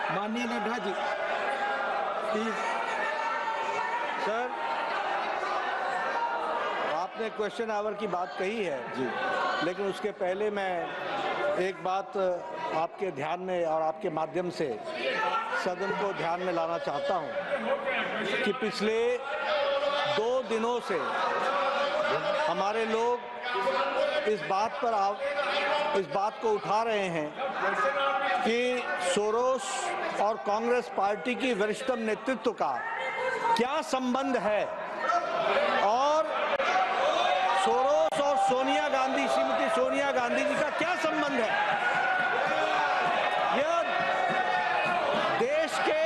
माननीय Nadda ji please. Sir, आपने question our की बात कही है जी, लेकिन उसके पहले मैं एक बात आपके ध्यान में और आपके माध्यम से सदन को ध्यान में लाना चाहता हूं कि पिछले 2 दिनों से हमारे लोग इस बात को उठा रहे हैं कि सोरोस और कांग्रेस पार्टी की वरिष्ठतम नेतृत्व का क्या संबंध है और सोरोस और सोनिया गांधी, श्रीमती सोनिया गांधी जी का क्या संबंध है। यह देश के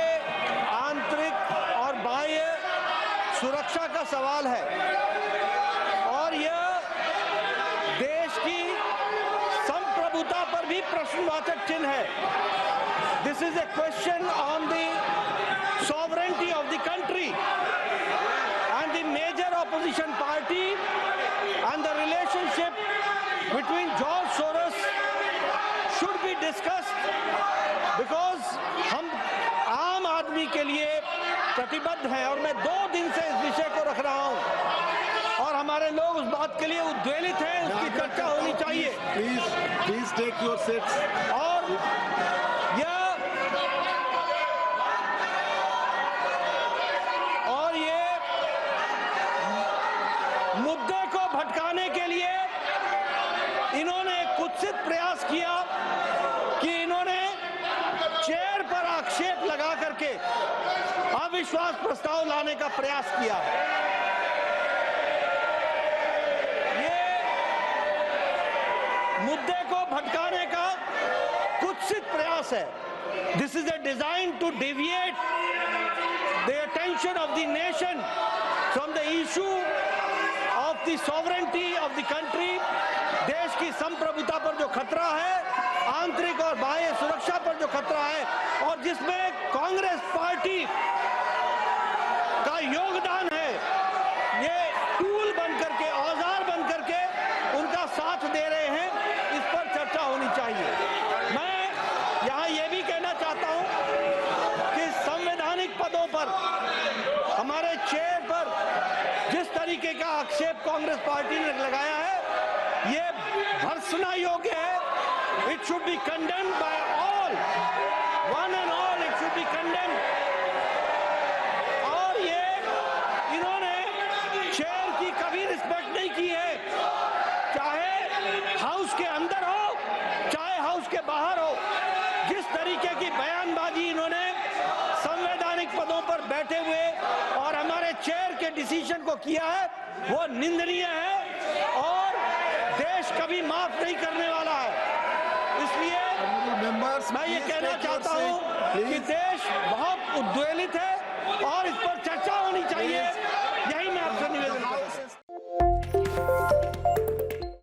आंतरिक और बाह्य सुरक्षा का सवाल है और यह देश की संप्रभुता पर भी प्रश्नवाचक चिन्ह है। This is a question on the sovereignty of the country and the major opposition party and the relationship between George Soros should be discussed because हम आम आदमी के लिए प्रतिबद्ध हैं और मैं 2 दिन से इस विषय को रख रहा हूं और हमारे लोग उस बात के लिए उद्वेलित हैं, उसकी चर्चा होनी चाहिए। Please take your seats. और ये मुद्दे को भटकाने के लिए इन्होंने एक कुत्सित प्रयास किया कि इन्होंने चेयर पर आक्षेप लगा करके अविश्वास प्रस्ताव लाने का प्रयास किया। ये मुद्दे को भटकाने का कुत्सित प्रयास है। This is a design to deviate the attention of the nation from the issue of the sovereignty of the country, देश की संप्रभुता पर जो खतरा है, आंतरिक और बाह्य सुरक्षा पर जो खतरा है और जिसमें कांग्रेस पार्टी का योगदान है, ये टूल बन करके, औजार बन करके उनका साथ दे रहे हैं, इस पर चर्चा होनी चाहिए। मैं यहाँ ये भी कहना चाहता हूँ कि संवैधानिक पदों पर हमारे चेयर पर जिस तरीके का आक्षेप कांग्रेस पार्टी ने लगाया है, ये भर्त्सना योग्य है। It should be condemned by all, one and all, it should be condemned. और ये इन्होंने चेयर की कभी रिस्पेक्ट नहीं की है, चाहे हाउस के अंदर हो चाहे हाउस के बाहर हो। जिस तरीके की बयानबाजी इन्होंने संवैधानिक पदों पर बैठे हुए और हमारे चेयर के डिसीजन को किया है, वो निंदनीय है और देश कभी माफ नहीं करने वाला है। इसलिए मैं ये कहना चाहता हूं कि देश बहुत उद्वेलित है